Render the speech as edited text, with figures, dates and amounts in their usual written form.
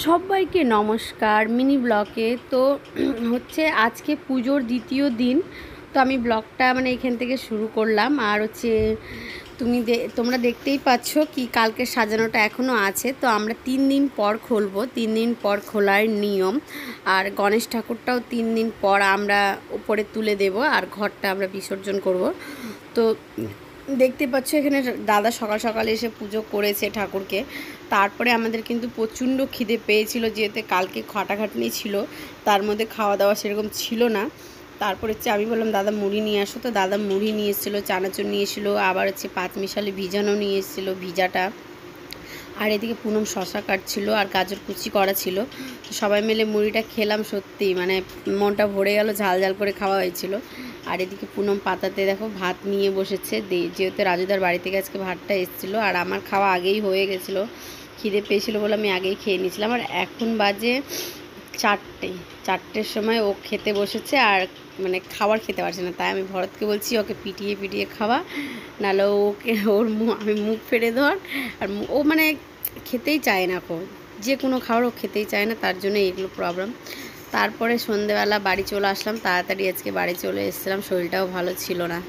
সবাইকে নমস্কার মিনি ব্লকে। তো হচ্ছে আজকে পুজোর দ্বিতীয় দিন। তো আমি ব্লগটা মানে এখান থেকে শুরু করলাম। আর হচ্ছে তোমরা দেখতেই পাচ্ছ কি কালকে সাজানোটা এখনও আছে। তো আমরা 3 দিন পর খুলবো, 3 দিন পর খোলার নিয়ম। আর গণেশ ঠাকুরটাও 3 দিন পর আমরা উপরে তুলে দেব আর ঘরটা আমরা বিসর্জন করব। তো দেখতে পাচ্ছ এখানে দাদা সকাল সকাল এসে পুজো করেছে ঠাকুরকে। তারপরে আমাদের কিন্তু প্রচণ্ড খিদে পেয়েছিল, যেহেতু কালকে খাটাখাটনি ছিল, তার মধ্যে খাওয়া দাওয়া সেরকম ছিল না। তারপরে হচ্ছে আমি বললাম দাদা মুড়ি নিয়ে আসো, তো দাদা মুড়ি নিয়ে এসেছিলো, চানাচুর নিয়ে এসেছিলো, আবার হচ্ছে পাঁচমিশালি ভিজানো নিয়ে এসেছিলো, ভিজাটা। আর এদিকে পুনম শশা কাটছিল আর গাজর কুচি করা ছিল। সবাই মিলে মুড়িটা খেলাম, সত্যি মানে মনটা ভরে গেল, ঝাল ঝাল করে খাওয়া হয়েছিল। আর এদিকে পুনম পাতাতে দেখো ভাত নিয়ে বসেছে, যেহেতু রাজুদার বাড়ি থেকে আজকে ভাতটা এসেছিলো। আর আমার খাওয়া আগেই হয়ে গেছিলো, খিদে পেয়েছিলো বলে আমি আগেই খেয়ে নিয়েছিলাম। আর এখন বাজে 4টের সময় ও খেতে বসেছে, আর মানে খাবার খেতে পারছে না। তাই আমি ভরতকে বলছি ওকে পিটিয়ে পিটিয়ে খাওয়া, নাহলে ওকে আমি মুখ ফেড়ে ধর। আর ও মানে খেতেই চায় না, যে কোনো খাবার ও খেতেই চায় না, তার জন্য এগুলো প্রবলেম। তারপরে সন্ধেবেলা বাড়ি চলে আসলাম, তাড়াতাড়ি আজকে বাড়ি চলে এসেছিলাম, শরীরটাও ভালো ছিল না।